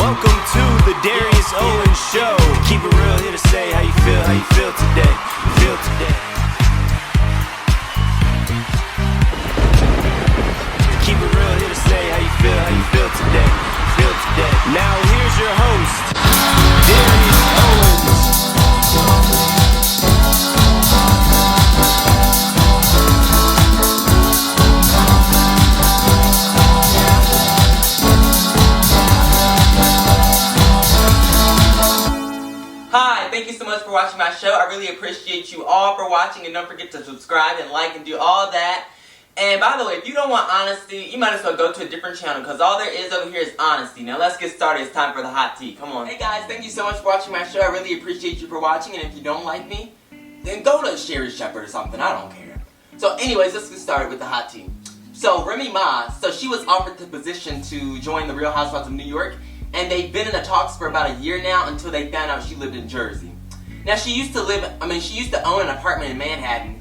Welcome to the Darius Owens Show. Keep it real, here to say how you feel today. Keep it real, here to say how you feel today. Now here's your host, Darius Owens. Hi, thank you so much for watching my show. I really appreciate you all for watching, and don't forget to subscribe and like and do all that. And by the way, if you don't want honesty, you might as well go to a different channel, because all there is over here is honesty. Now let's get started. It's time for the hot tea. Come on. Hey guys, thank you so much for watching my show. I really appreciate you for watching, and if you don't like me, then go to Sheri Shepard or something. I don't care. So anyways, let's get started with the hot tea. So Remy Ma, she was offered the position to join the Real Housewives of New York, and they've been in the talks for about a year now until they found out she lived in Jersey. Now she used to own an apartment in Manhattan.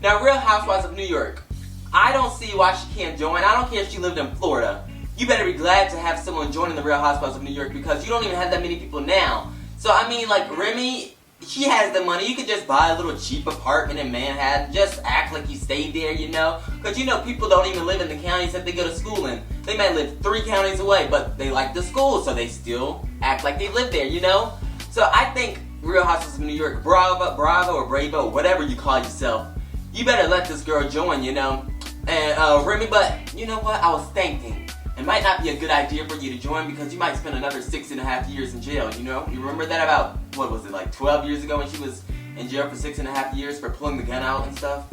Now Real Housewives of New York, I don't see why she can't join. I don't care if she lived in Florida. You better be glad to have someone joining the Real Housewives of New York, because you don't even have that many people now. So I mean, like Remy, she has the money. You could just buy a little cheap apartment in Manhattan. Just act like you stayed there, you know? Because you know people don't even live in the counties that they go to school in. They might live 3 counties away, but they like the school, so they still act like they live there, you know? So I think Real Housewives of New York, Bravo or Bravo, whatever you call yourself, you better let this girl join, you know? And Remy, but you know what? I was thinking it might not be a good idea for you to join, because you might spend another 6.5 years in jail, you know? You remember that about, what was it, like 12 years ago when she was in jail for 6.5 years for pulling the gun out and stuff?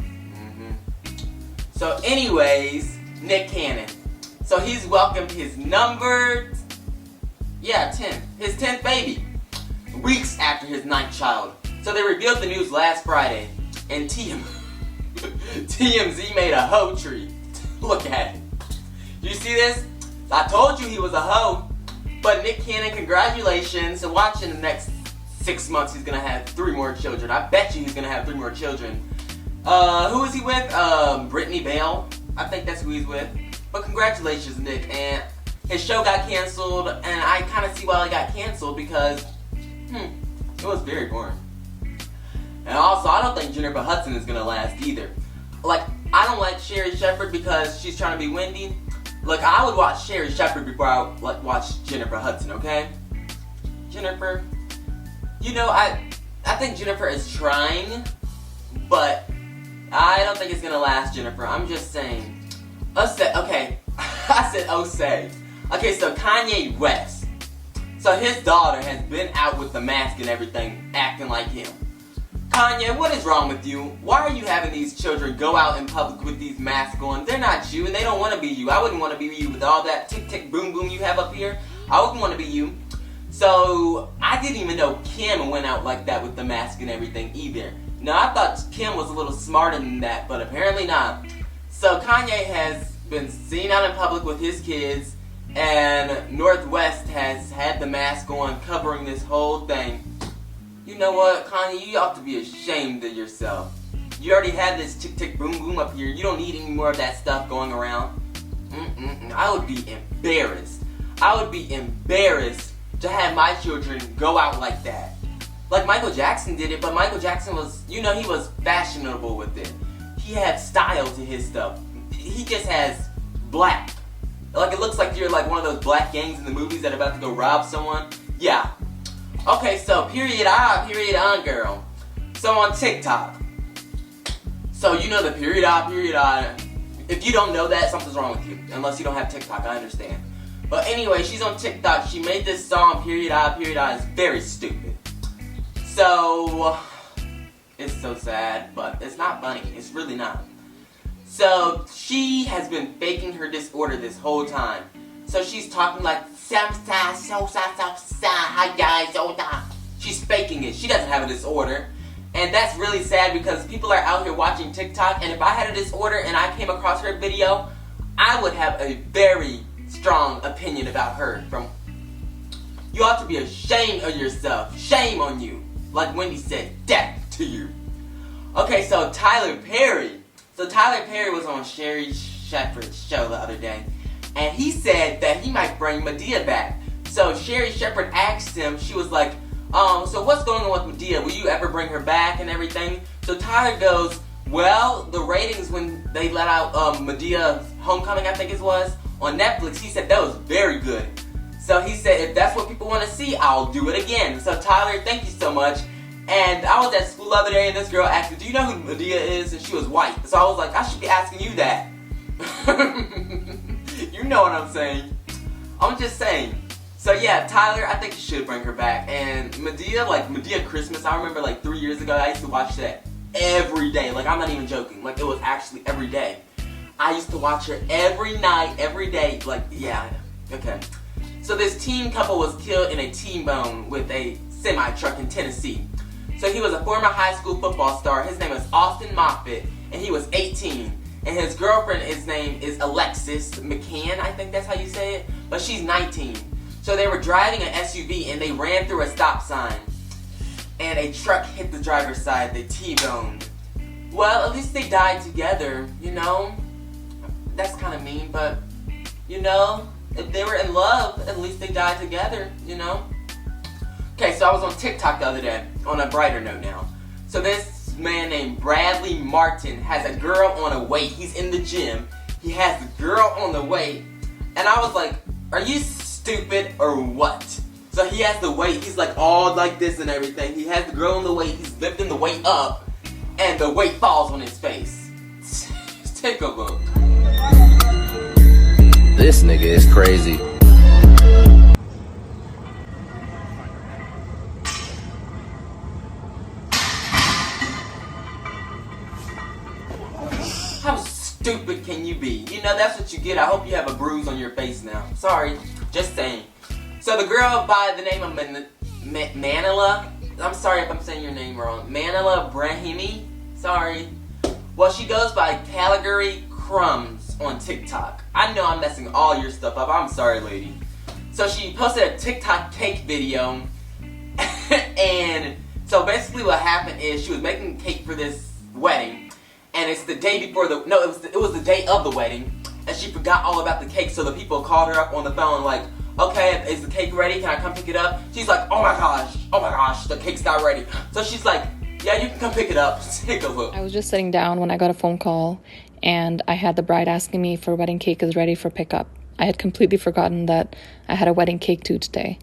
So anyways, Nick Cannon. So he's welcomed his 10th, his 10th baby, weeks after his 9th child. So they revealed the news last Friday, and TMZ made a hoe tree. Look at it. You see this? I told you he was a hoe. But Nick Cannon, congratulations. And watch in the next 6 months, he's going to have 3 more children. I bet you he's going to have 3 more children. Who is he with? Brittany Bale. I think that's who he's with. But congratulations, Nick. And his show got canceled. And I kind of see why it got canceled, because it was very boring. And also, I don't think Jennifer Hudson is going to last either. Like, I don't like Sheri Shepard because she's trying to be Wendy. Look, I would watch Sheri Shepard before I would watch Jennifer Hudson, okay? Jennifer, you know, I think Jennifer is trying, but I don't think it's going to last, Jennifer. I'm just saying. Okay, I said say. Okay, so Kanye West. So his daughter has been out with the mask and everything, acting like him. Kanye, what is wrong with you? Why are you having these children go out in public with these masks on? They're not you, and they don't want to be you. I wouldn't want to be you with all that tick tick boom boom you have up here. I wouldn't want to be you. So I didn't even know Kim went out like that with the mask and everything either. Now I thought Kim was a little smarter than that, but apparently not. So Kanye has been seen out in public with his kids, and Northwest has had the mask on, covering this whole thing. You know what, Kanye, you ought to be ashamed of yourself. You already had this tick tick boom boom up here. You don't need any more of that stuff going around. I would be embarrassed. I would be embarrassed to have my children go out like that. Like Michael Jackson did it, but Michael Jackson was, you know, he was fashionable with it. He had style to his stuff. He just has black. Like, it looks like you're like one of those black gangs in the movies that are about to go rob someone. Yeah. Okay, so period on, girl. So on TikTok. So you know the period on. If you don't know that, something's wrong with you. Unless you don't have TikTok, I understand. But anyway, she's on TikTok. She made this song, period on. It's very stupid. So, it's so sad, but it's not funny. It's really not. So, she has been faking her disorder this whole time. So she's talking like, hi guys, she's faking it. She doesn't have a disorder. And that's really sad, because people are out here watching TikTok, and if I had a disorder and I came across her video, I would have a very strong opinion about her. You ought to be ashamed of yourself. Shame on you. Like Wendy said, death to you. Okay, so Tyler Perry. So Tyler Perry was on Sheri Shepard's show the other day, and he said that he might bring Madea back. So Sheri Shepard asked him, she was like, so what's going on with Madea? Will you ever bring her back and everything? So Tyler goes, well, the ratings when they let out Madea Homecoming, I think it was, on Netflix, he said that was very good. So he said, if that's what people want to see, I'll do it again. So Tyler, thank you so much. And I was at school the other day and this girl asked me, do you know who Madea is? And she was white. So I was like, I should be asking you that. You know what I'm saying. I'm just saying. So yeah, Tyler, I think you should bring her back. And Madea, like Madea Christmas, I remember like 3 years ago, I used to watch that every day. Like, I'm not even joking. Like, it was actually every day. I used to watch her every night, every day. Like, yeah, okay. So this teen couple was killed in a T-bone with a semi-truck in Tennessee. So he was a former high school football star. His name is Austin Moffitt, and he was 18. And his girlfriend, his name is Alexis McCann, I think that's how you say it. But she's 19. So they were driving an SUV, and they ran through a stop sign. And a truck hit the driver's side. They T-boned. Well, at least they died together, you know? That's kind of mean, but, you know, if they were in love, at least they died together, you know? Okay, so I was on TikTok the other day, on a brighter note now. So this man named Bradley Martin has a girl on a weight. He's in the gym. He has the girl on the weight. And I was like, are you stupid or what? So he has the weight. He's like all like this and everything. He has the girl on the weight. He's lifting the weight up. And the weight falls on his face. Take a look. This nigga is crazy. How stupid can you be? You know, that's what you get. I hope you have a bruise on your face now. Sorry, just saying. So the girl by the name of Manila, I'm sorry if I'm saying your name wrong. Manila Brahimi, sorry. Well, she goes by Calgary Crumbs on TikTok. I know I'm messing all your stuff up. I'm sorry, lady. So she posted a Tik Tok Cake video. And so basically what happened is she was making cake for this wedding. And it's the day before the, no, it was the day of the wedding. And she forgot all about the cake. So the people called her up on the phone like, okay, is the cake ready? Can I come pick it up? She's like, oh my gosh, the cake's not ready. So she's like, yeah, you can come pick it up. Take a look. I was just sitting down when I got a phone call, and I had the bride asking me if her wedding cake is ready for pickup. I had completely forgotten that I had a wedding cake due today.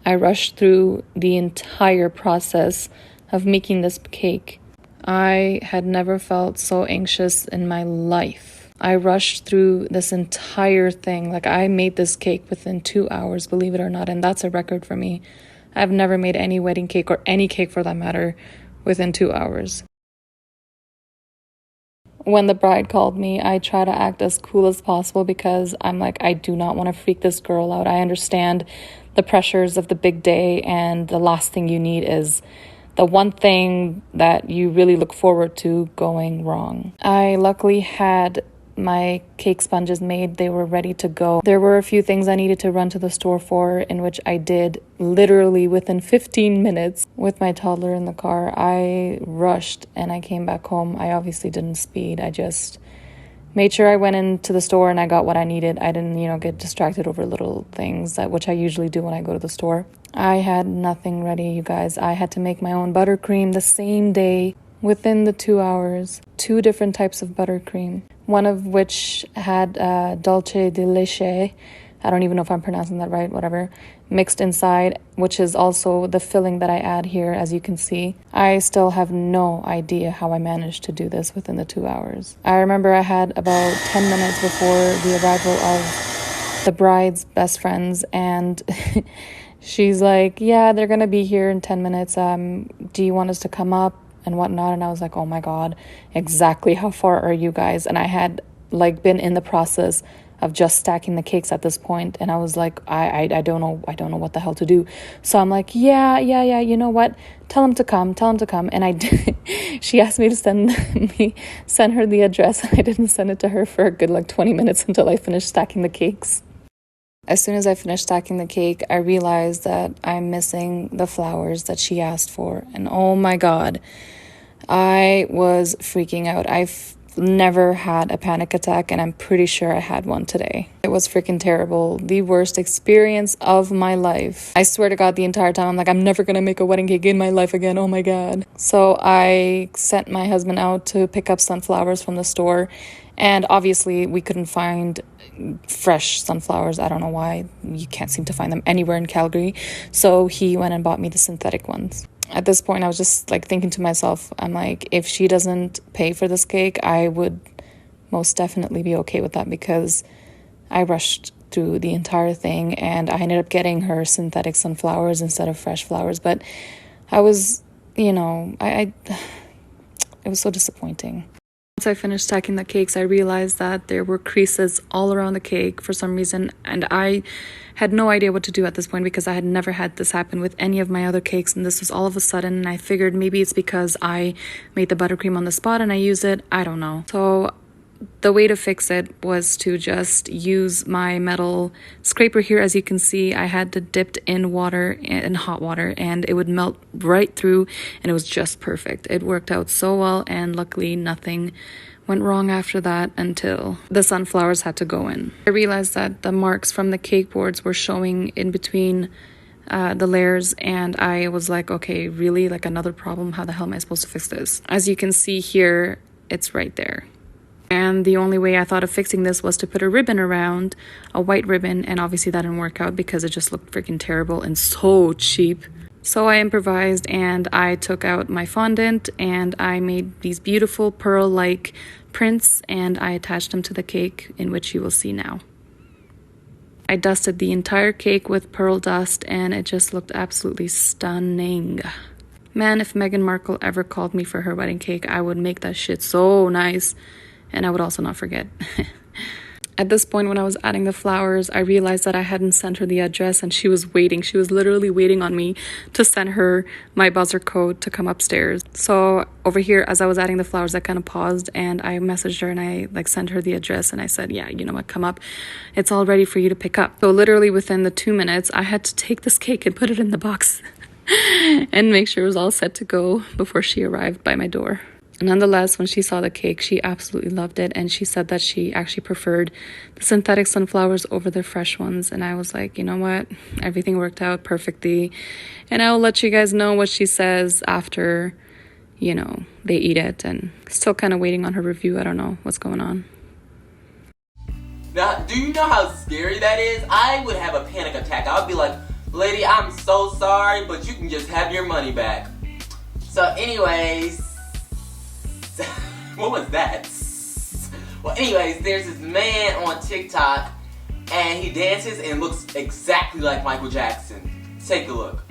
I rushed through the entire process of making this cake. I had never felt so anxious in my life. I rushed through this entire thing. Like, I made this cake within 2 hours, believe it or not, and that's a record for me. I've never made any wedding cake, or any cake for that matter, within 2 hours. When the bride called me, I try to act as cool as possible because I'm like, I do not want to freak this girl out. I understand the pressures of the big day, and the last thing you need is the one thing that you really look forward to going wrong. I luckily had my cake sponges made. They were ready to go. There were a few things I needed to run to the store for, in which I did literally within 15 minutes with my toddler in the car. I rushed and I came back home. I obviously didn't speed. I just made sure I went into the store and I got what I needed. I didn't, get distracted over little things, which I usually do when I go to the store. I had nothing ready, you guys. I had to make my own buttercream the same day within the 2 hours. 2 different types of buttercream. One of which had dulce de leche, I don't even know if I'm pronouncing that right, whatever, mixed inside, which is also the filling that I add here, as you can see. I still have no idea how I managed to do this within the 2 hours. I remember I had about 10 minutes before the arrival of the bride's best friends, and she's like, yeah, they're gonna be here in 10 minutes. Do you want us to come up? And whatnot. And I was like, oh my God, exactly how far are you guys? And I had been in the process of just stacking the cakes at this point, and I was like, I don't know what the hell to do. So I'm like, yeah, you know what, tell him to come. And I did. She asked me to send her the address, and I didn't send it to her for a good 20 minutes until I finished stacking the cakes. As soon as I finished stacking the cake, I realized that I'm missing the flowers that she asked for. And oh my God, I was freaking out. I never had a panic attack, and I'm pretty sure I had one today. It was freaking terrible. The worst experience of my life. I swear to God, the entire time I'm like, I'm never gonna make a wedding cake in my life again. Oh my God. So I sent my husband out to pick up sunflowers from the store, and obviously we couldn't find fresh sunflowers. I don't know why. You can't seem to find them anywhere in Calgary. So he went and bought me the synthetic ones. At this point, I was just like thinking to myself, I'm like, if she doesn't pay for this cake, I would most definitely be okay with that, because I rushed through the entire thing and I ended up getting her synthetic sunflowers instead of fresh flowers. But I was, it was so disappointing. Once I finished stacking the cakes, I realized that there were creases all around the cake for some reason, and I had no idea what to do at this point because I had never had this happen with any of my other cakes, and this was all of a sudden, and I figured maybe it's because I made the buttercream on the spot and I used it. I don't know. So the way to fix it was to just use my metal scraper here. As you can see, I had to dip in water, in hot water, and it would melt right through, and it was just perfect. It worked out so well, and luckily nothing went wrong after that until the sunflowers had to go in. I realized that the marks from the cake boards were showing in between the layers, and I was like, okay, really? Like another problem? How the hell am I supposed to fix this? As you can see here, it's right there. And the only way I thought of fixing this was to put a ribbon around, a white ribbon, and obviously that didn't work out because it just looked freaking terrible and so cheap. So I improvised and I took out my fondant and I made these beautiful pearl-like prints and I attached them to the cake, in which you will see now. I dusted the entire cake with pearl dust and it just looked absolutely stunning. Man, if Meghan Markle ever called me for her wedding cake, I would make that shit so nice. And I would also not forget. At this point, when I was adding the flowers, I realized that I hadn't sent her the address and she was waiting. She was literally waiting on me to send her my buzzer code to come upstairs. So over here, as I was adding the flowers, I kind of paused and I messaged her and I sent her the address and I said, yeah, you know what, come up. It's all ready for you to pick up. So literally within the 2 minutes, I had to take this cake and put it in the box and make sure it was all set to go before she arrived by my door. Nonetheless, when she saw the cake, she absolutely loved it, and she said that she actually preferred the synthetic sunflowers over the fresh ones. And I was like, you know what, everything worked out perfectly, and I'll let you guys know what she says after, they eat it. And still kind of waiting on her review. I don't know what's going on. Now, do you know how scary that is? I would have a panic attack. I would be like, lady, I'm so sorry, but you can just have your money back. So anyways, what was that? Well, anyways, there's this man on TikTok, and he dances and looks exactly like Michael Jackson. Take a look.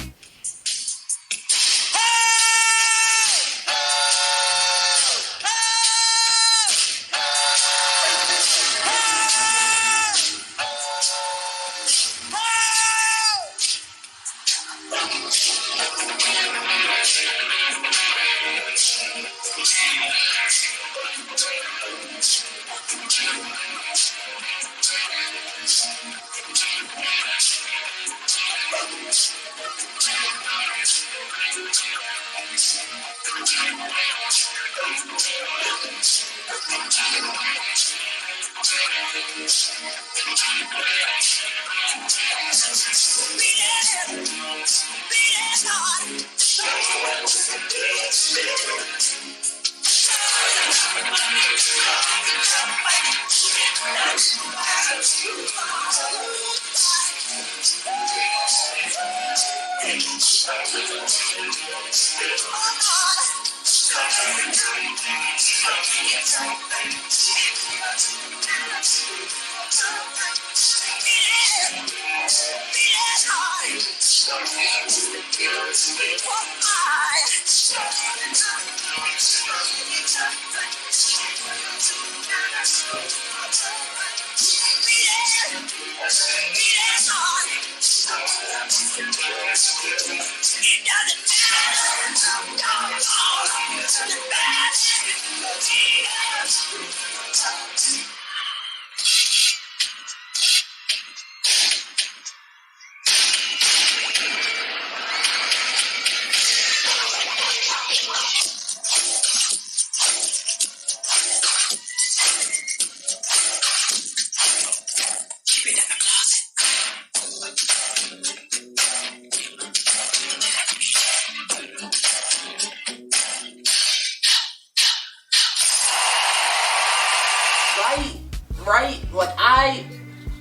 right?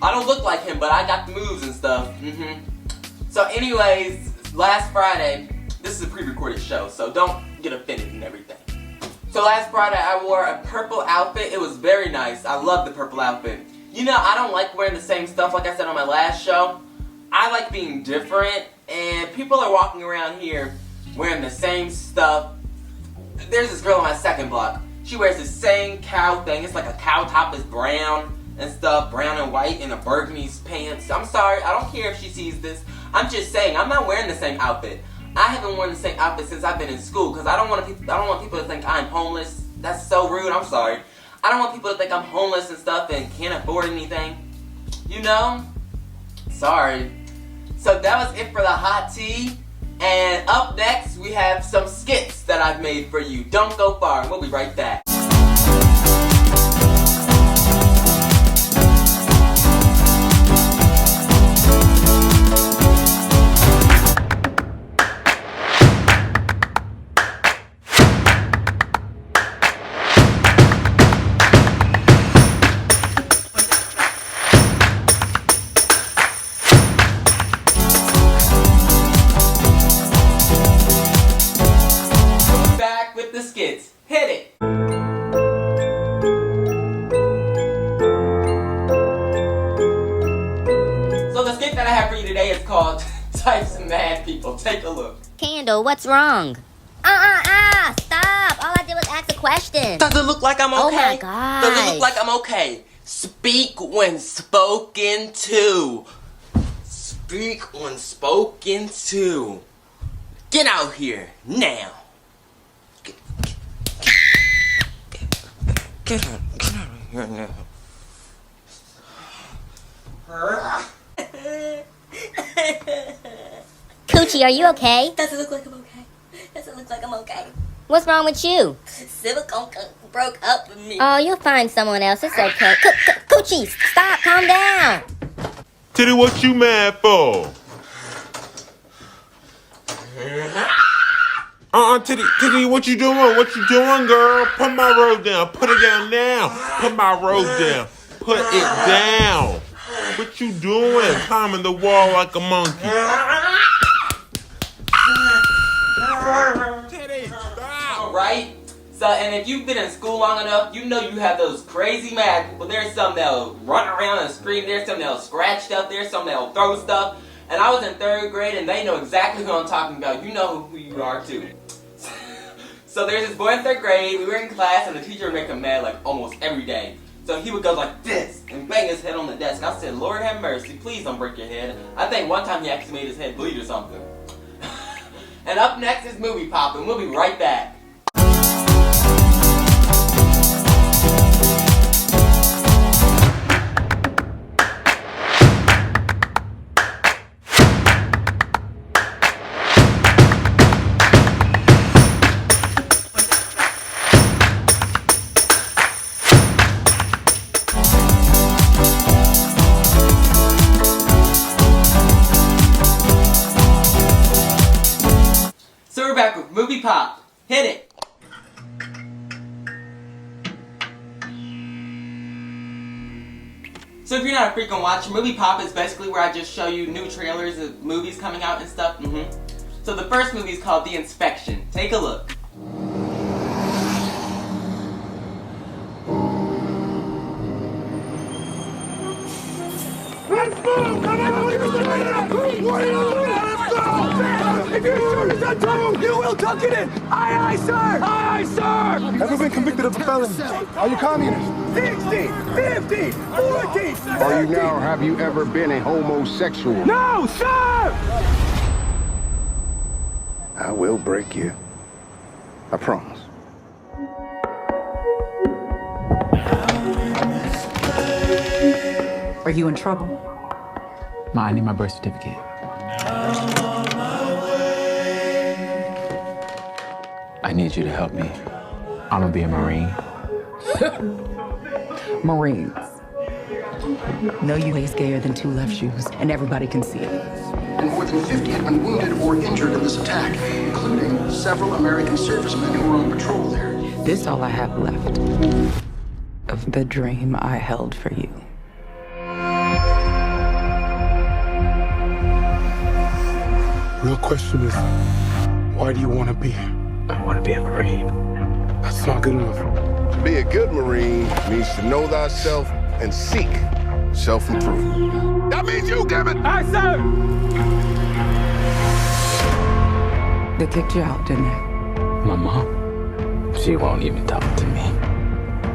I don't look like him, but I got the moves and stuff. So anyways, last Friday, this is a pre-recorded show, so don't get offended and everything. So last Friday, I wore a purple outfit. It was very nice. I love the purple outfit. You know, I don't like wearing the same stuff like I said on my last show. I like being different, and people are walking around here wearing the same stuff. There's this girl on my second block. She wears the same cow thing. It's like a cow top is brown and stuff, brown and white, in a burgundy pants. I'm sorry, I don't care if she sees this. I'm just saying, I'm not wearing the same outfit. I haven't worn the same outfit since I've been in school because I don't want people to think I'm homeless. That's so rude. I'm sorry. I don't want people to think I'm homeless and stuff and can't afford anything. You know? Sorry. So that was it for the hot tea. And up next, we have some skits that I've made for you. Don't go far. We'll be right back. With the skits. Hit it! So the skit that I have for you today is called Types of Mad People. Take a look. Candle, what's wrong? Stop! All I did was ask a question. Does it look like I'm okay? Oh my God. Does it look like I'm okay? Speak when spoken to. Speak when spoken to. Get out here now. Get out of here now. Coochie, are you okay? Does it look like I'm okay? Does it look like I'm okay? What's wrong with you? Silicone broke up with me. Oh, you'll find someone else. It's okay. Coochie, stop. Calm down. Titty, what you mad for? Titty, what you doing? What you doing, girl? Put my robe down. Put it down now. Put my robe down. Put it down. What you doing? Climbing the wall like a monkey. Titty, stop. Alright? So, and if you've been in school long enough, you know you have those crazy mad people. There's some that'll run around and scream. There's some that'll scratch stuff. There's some that'll throw stuff. And I was in 3rd grade, and they know exactly who I'm talking about. You know who you are, too. So there's this boy in 3rd grade. We were in class, and the teacher would make him mad, like, almost every day. So he would go like this, and bang his head on the desk. I said, Lord have mercy, please don't break your head. I think one time he actually made his head bleed or something. And up next is Movie Pop, and we'll be right back. So we're back with Movie Pop. Hit it! So if you're not a freak on watching, Movie Pop is basically where I just show you new trailers of movies coming out and stuff. So the first movie is called The Inspection. Take a look. Let's move! Come on! If you're sure it's not true, you will tuck it in! Aye, aye, sir! Aye, aye, sir! Ever been convicted of a felony? Are you communist? 60, 50, 40, Are you now, or have you ever been a homosexual? No, sir! I will break you. I promise. Are you in trouble? Ma, I need my birth certificate. I need you to help me. I'm gonna be a Marine. Marines. No, you ain't scared than 2 left shoes, and everybody can see it. And more than 50 have been wounded or injured in this attack, including several American servicemen who were on patrol there. This all I have left of the dream I held for you. real question is, why do you want to be here? I want to be a Marine. That's not good enough. To be a good Marine means to know thyself and seek self-improvement. That means you, damn it! Aye, sir! They kicked you out, didn't they? My mom, she won't even talk to me.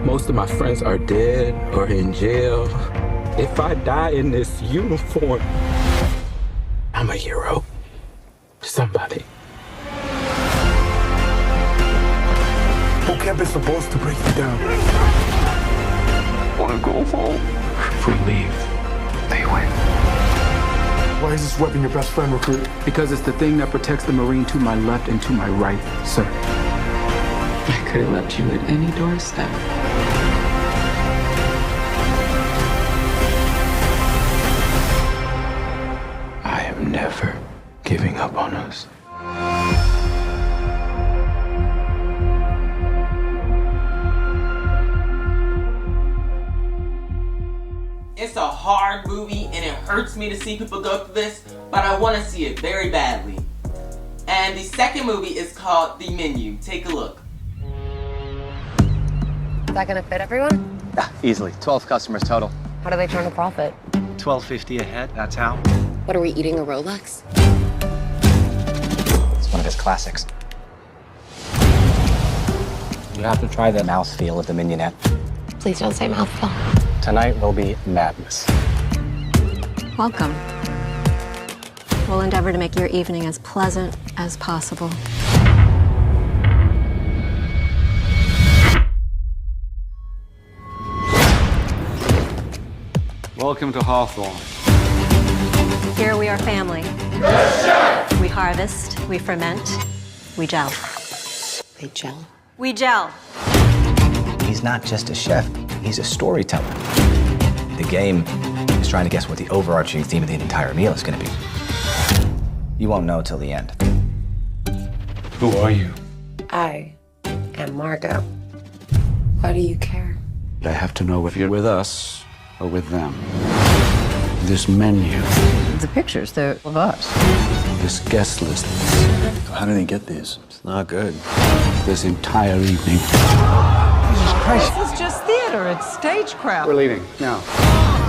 Most of my friends are dead or in jail. If I die in this uniform, I'm a hero to somebody. Boot camp is supposed to break you down. Want to go home? If we leave, they win. Why is this weapon your best friend, recruit? Because it's the thing that protects the Marine to my left and to my right, sir. I could have left you at any doorstep. I am never giving up on us. It's a hard movie and it hurts me to see people go through this, but I want to see it very badly. And the second movie is called The Menu. Take a look. Is that gonna fit everyone? Yeah, easily. 12 customers total. How do they turn a profit? $12.50 a head, that's how. What are we eating, a Rolex? It's one of his classics. You have to try the mouthfeel of the mignonette. Please don't say mouthful. Tonight will be madness. Welcome. We'll endeavor to make your evening as pleasant as possible. Welcome to Hawthorne. Here we are family. We harvest, we ferment, we gel. They gel. We gel. He's not just a chef, he's a storyteller. The game is trying to guess what the overarching theme of the entire meal is going to be. You won't know till the end. Who are you? I am Margot. Why do you care? I have to know if you're with us or with them. This menu, The pictures, they're of us. this guest list. How do they get these? It's not good. This entire evening. This is just theater. It's stagecraft. We're leaving now.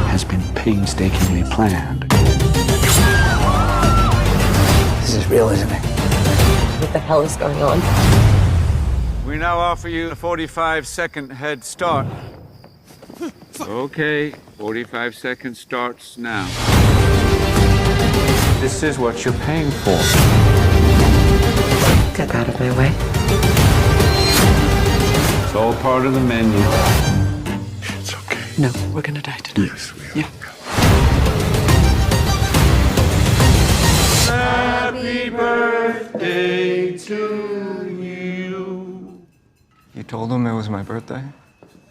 Has been painstakingly planned. This is real, isn't it? What the hell is going on? We now offer you a 45-second head start. Okay, 45 seconds starts now. This is what you're paying for. Get out of my way. It's all part of the menu. It's okay. No, we're gonna die tonight. Yes, we are. Yeah. Happy birthday to you. You told him it was my birthday?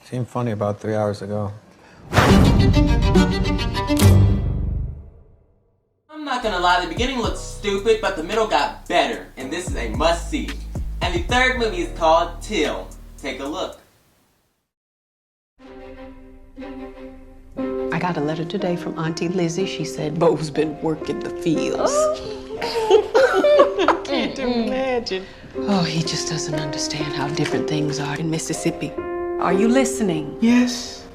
Seemed funny about 3 hours ago. I'm not gonna lie, the beginning looked stupid, but the middle got better, and this is a must-see. And the third movie is called Till. Take a look. I got a letter today from Auntie Lizzie. She said Bo's been working the fields. I can't imagine. Oh, he just doesn't understand how different things are in Mississippi. Are you listening? Yes.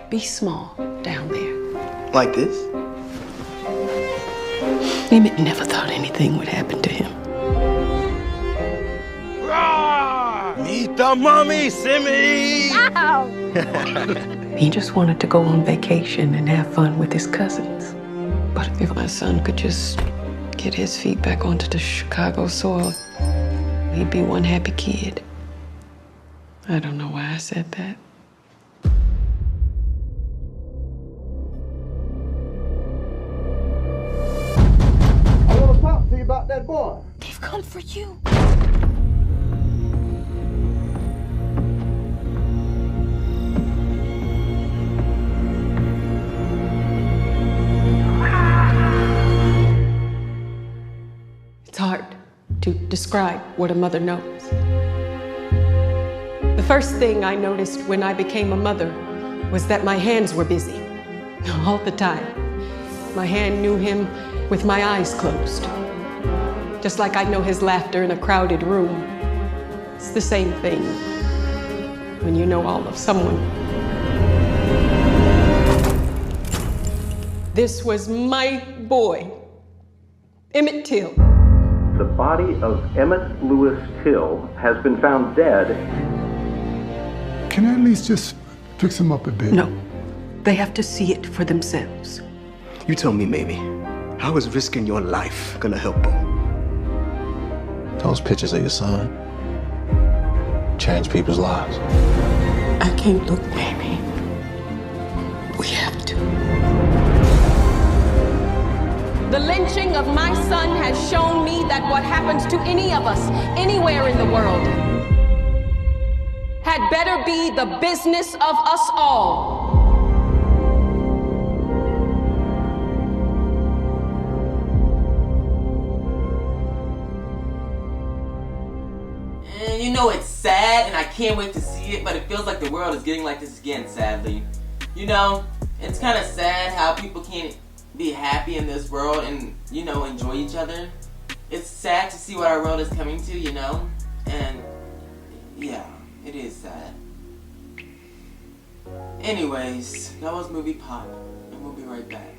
Be small down there. Like this? Emmett never thought anything would happen to him. Meet the mummy, Simmy! He just wanted to go on vacation and have fun with his cousins. But if my son could just get his feet back onto the Chicago soil, he'd be one happy kid. I don't know why I said that. I want to talk to you about that boy. They've come for you. It's hard to describe what a mother knows. The first thing I noticed when I became a mother was that my hands were busy all the time. My hand knew him with my eyes closed. Just like I know his laughter in a crowded room. It's the same thing when you know all of someone. This was my boy, Emmett Till. The body of Emmett Lewis Till has been found dead. Can I at least just fix him up a bit? No, they have to see it for themselves. You tell me, Mamie, how is risking your life gonna help him? Those pictures of your son change people's lives. I can't look, Mamie. We have to. The lynching of my son has shown me that what happens to any of us, anywhere in the world, had better be the business of us all. And you know it's sad, and I can't wait to see it, but it feels like the world is getting like this again, sadly. You know, it's kind of sad how people can't be happy in this world and, you know, enjoy each other. It's sad to see what our world is coming to, you know, and yeah, it is sad. Anyways, that was Movie Pop, and we'll be right back.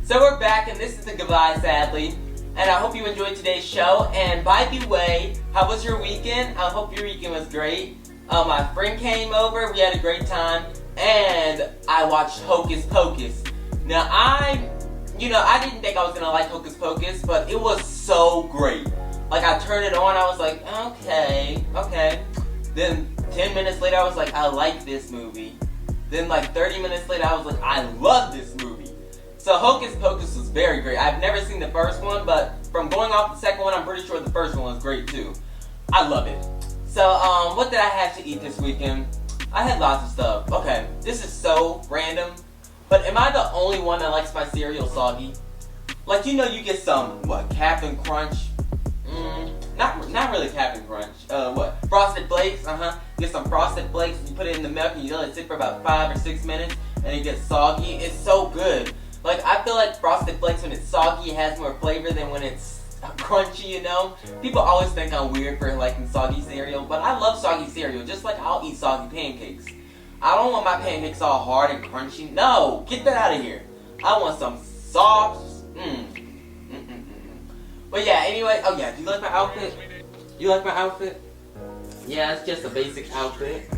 So we're back, and this is the goodbye, sadly. And I hope you enjoyed today's show. And by the way, how was your weekend? I hope your weekend was great. My friend came over, we had a great time, and I watched Hocus Pocus. Now I didn't think I was gonna like Hocus Pocus, but it was so great. Like, I turned it on, I was like, okay. Then 10 minutes later, I was like, I like this movie. Then like 30 minutes later, I was like, I love this movie. So Hocus Pocus was very great. I've never seen the first one, but from going off the second one, I'm pretty sure the first one was great too. I love it. So, what did I have to eat this weekend? I had lots of stuff. Okay, this is so random, but am I the only one that likes my cereal soggy? Like, you know, you get some, Captain Crunch? Not really Captain Crunch. Frosted Flakes, You get some Frosted Flakes, you put it in the milk, and you let it sit for about 5 or 6 minutes, and it gets soggy. It's so good. Like, I feel like Frosted Flakes, when it's soggy, it has more flavor than when it's crunchy, you know? People always think I'm weird for liking soggy cereal, but I love soggy cereal, just like I'll eat soggy pancakes. I don't want my pancakes all hard and crunchy. No! Get that out of here. I want some soft. But yeah, anyway, oh yeah, do you like my outfit? You like my outfit? Yeah, it's just a basic outfit.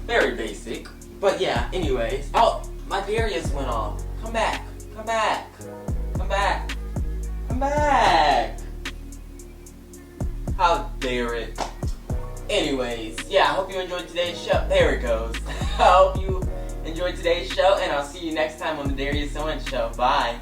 Very basic. But yeah, anyways. Oh, my Darius went off. Come back. Come back. Come back. Come back. How dare it. Anyways, yeah, I hope you enjoyed today's show. There it goes. I hope you enjoyed today's show, and I'll see you next time on the Darius Owens Show. Bye.